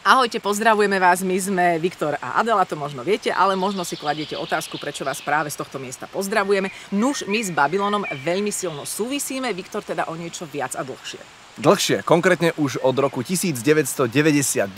Ahojte, pozdravujeme vás, my sme Viktor a Adela, to možno viete, ale možno si kladiete otázku, prečo vás práve z tohto miesta pozdravujeme. Nuž, my s Babylonom veľmi silno súvisíme, Viktor teda o niečo viac a dlhšie. Dlhšie, konkrétne už od roku 1999,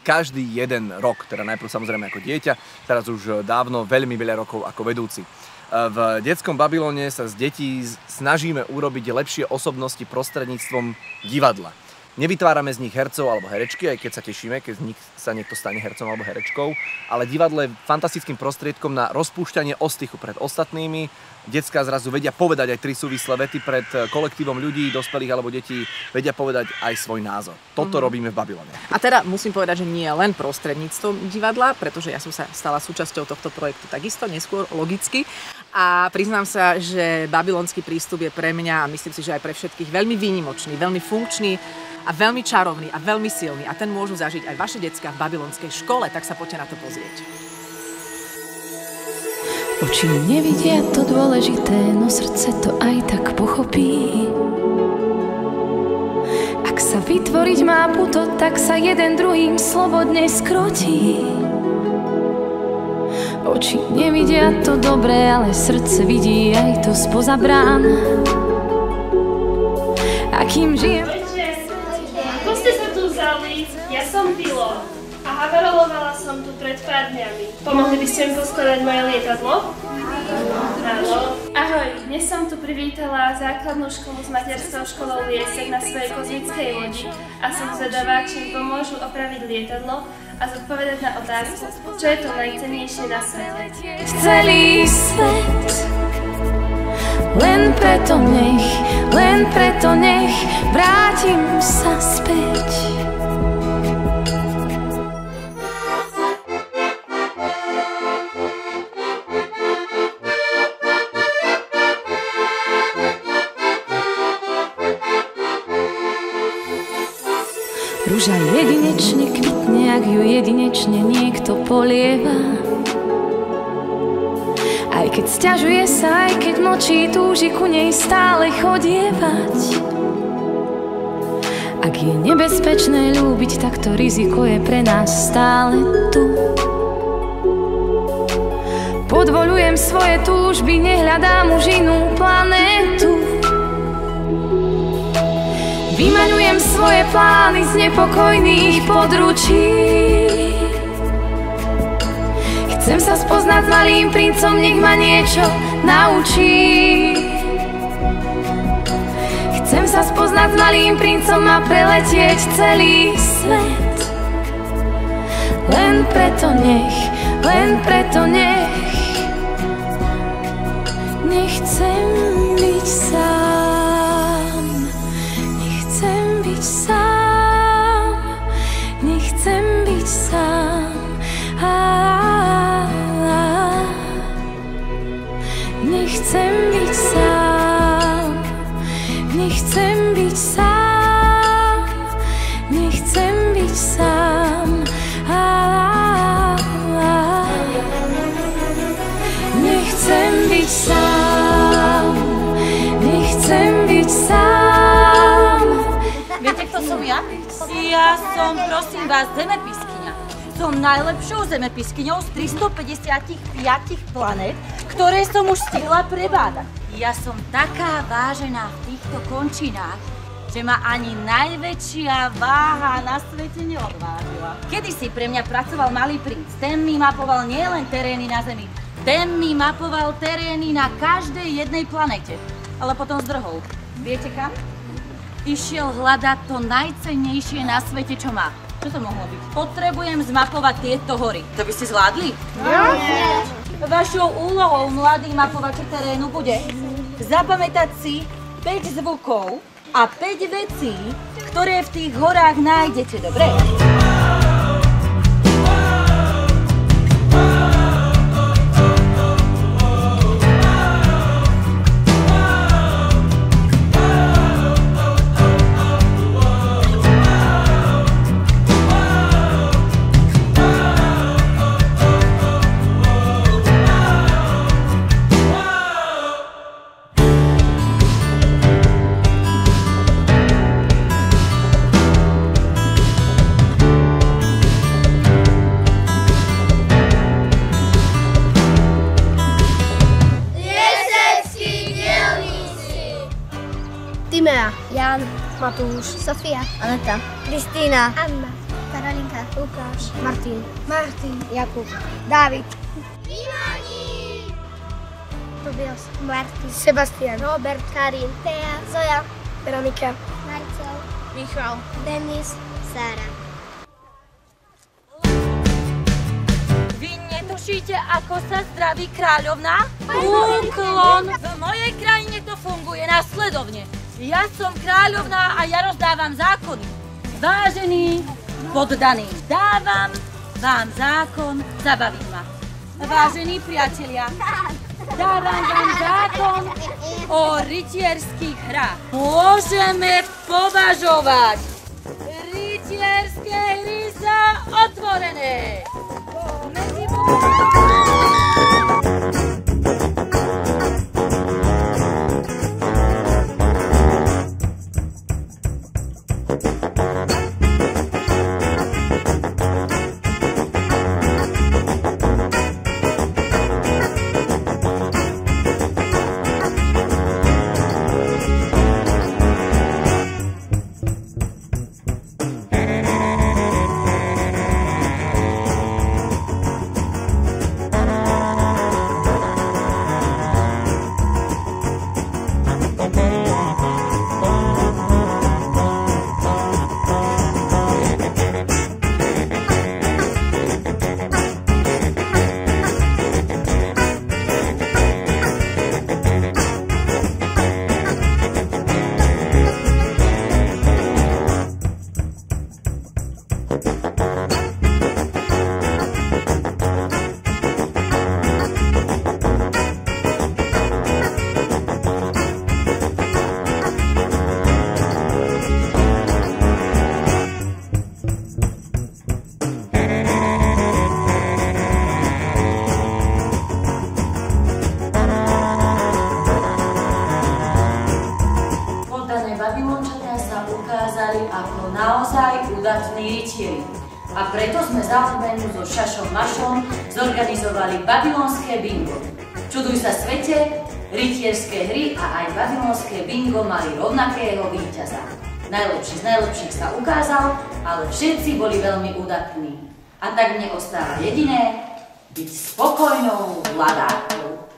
každý jeden rok, teda najprv samozrejme ako dieťa, teraz už dávno veľmi veľa rokov ako vedúci. V detskom Babylone sa z detí snažíme urobiť lepšie osobnosti prostredníctvom divadla. Nevytvárame z nich hercov alebo herečky, aj keď sa tešíme, keď z nich sa niekto stane hercom alebo herečkou, ale divadlo je fantastickým prostriedkom na rozpúšťanie ostychu pred ostatnými. Decká zrazu vedia povedať aj 3 súvislé vety pred kolektívom ľudí, dospelých alebo detí, vedia povedať aj svoj názor. Toto robíme v Babylone. A teda musím povedať, že nie len prostredníctvom divadla, pretože ja som sa stala súčasťou tohto projektu takisto, neskôr logicky. A priznám sa, že babylonský prístup je pre mňa a myslím si, že aj pre všetkých veľmi výnimočný, veľmi funkčný a veľmi čarovný a veľmi silný. A ten môžu zažiť aj vaše decká v babylonskej škole, tak sa poďte na to pozrieť. Oči nevidia to dôležité, no srdce to aj tak pochopí. Ak sa vytvoriť má puto, tak sa jeden druhým slobodne skrotí. Oči nevidia to dobré, ale srdce vidí aj to spoza brán. Akým žijem... Ako ste sa tu vzali? Ja som Bilo a haverovala som tu pred pár dňami. Pomohli by ste mi poskladať moje lietadlo? Áno. Ahoj, dnes som tu privítala základnú školu s materskou školou Liesek na svojej kozmickej lodi a som zvedavá, či mi pomôžu opraviť lietadlo a zodpovedať na otázku, čo je to najcennejšie na svete. Celý svet, len preto nech vrátim sa späť. Rúža jedinečne kvitne, ak ju jedinečne niekto polieva. Aj keď sťažuje sa, aj keď mlčí, túži ku nej stále chodievať. Ak je nebezpečné ľúbiť, tak to riziko je pre nás stále tu. Podvolujem svoje túžby, nehľadám už inú planétu. Vymaňujem svoje plány z nepokojných područí. Chcem sa spoznať s malým princom, nech ma niečo naučí. Chcem sa spoznať s malým princom a preletieť celý svet. Len preto nech nechcem byť sám. Nechcem byť sám. Nechcem byť sám. Nechcem byť sám. Nechcem byť sám. Nechcem byť sám. Nechcem byť sám. Nechcem byť sám. Viete, kto som ja? Ja som, prosím vás, zemepiskyňa. Som najlepšou zemepiskyňou z 355 planét, ktoré som už stihla prebádať. Ja som taká vážená v týchto končinách, že ma ani najväčšia váha na svete neodvážila. Kedysi pre mňa pracoval malý princ. Ten mi mapoval nielen terény na Zemi, ten mi mapoval terény na každej jednej planete. Ale potom zdrhol. Viete kam? Išiel hľadať to najcennejšie na svete, čo má. Čo to mohlo byť? Potrebujem zmapovať tieto hory. To by ste zvládli? Nie. Vašou úlohou, mladý mapovači terénu, bude zapamätať si 5 zvukov a 5 vecí, ktoré v tých horách nájdete, dobre? Matúš, Sofia, Aneta, Kristína, Anna, Karolinka, Lukáš, Martin, Jakub, Dávid, Tobias, Martin, Sebastian, Robert, Karin, Tea, Zoja, Veronika, Marcel, Michal, Denis, Sára. Vy netušíte, ako sa zdraví kráľovná? Úklon! V mojej krajine to funguje nasledovne. Ja som kráľovná a ja rozdávam zákony. Vážení poddaní, dávam vám zákon, zabavím ma. Vážení priatelia, dávam vám zákon o rytierských hrách. Môžeme považovať rytierské hry za otvorené. Ako naozaj udatní rytieri. A preto sme za odmenu so Šašom Mašom zorganizovali babylonské bingo. Čuduj sa svete, rytierské hry a aj babylonské bingo mali rovnakého víťaza. Najlepší z najlepších sa ukázal, ale všetci boli veľmi udatní. A tak mne ostáva jediné, byť spokojnou vladárkou.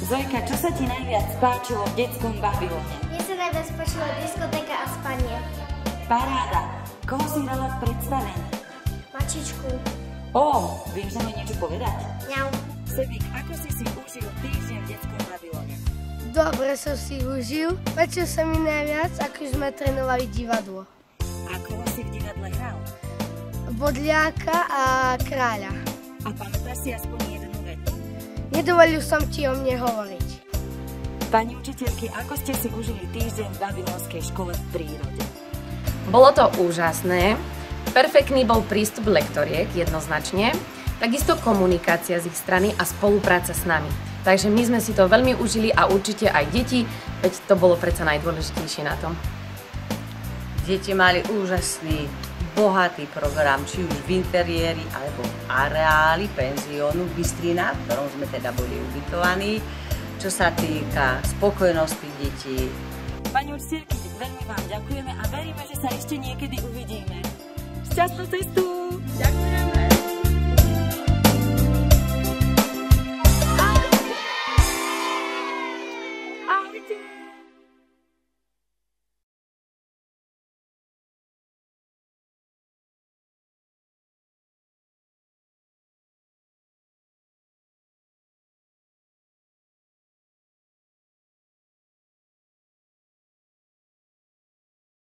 Zojka, čo sa ti najviac páčilo v detskom Babylone? Mne sa najviac páčila diskotéka a spanie. Paráda. Koho si hrala v predstavení? Mačičku. Ó, vieš na mňa niečo povedať? Ňau. Sebik, ako si užil týždeň v detskom Babylone? Dobre som si užil. Páčil sa mi najviac, ako sme trénovali divadlo. A koho si v divadle hral? Bodľáka a kráľa. A pamätáš si aspoň jednu vetu? Nedovolil som ti o mne hovoriť. Pani učiteľky, ako ste si užili týždeň v babylonskej škole v prírode? Bolo to úžasné. Perfektný bol prístup lektoriek, jednoznačne. Takisto komunikácia z ich strany a spolupráca s nami. Takže my sme si to veľmi užili a určite aj deti, veď to bolo predsa najdôležitejšie na tom. Deti mali úžasný bohatý program, či už v interiéri alebo v areáli penziónu Bystrina, v ktorom sme teda boli ubytovaní, čo sa týka spokojnosti detí. Pani učiteľky, veľmi vám ďakujeme a veríme, že sa ešte niekedy uvidíme. Šťastnú cestu! Ďakujeme!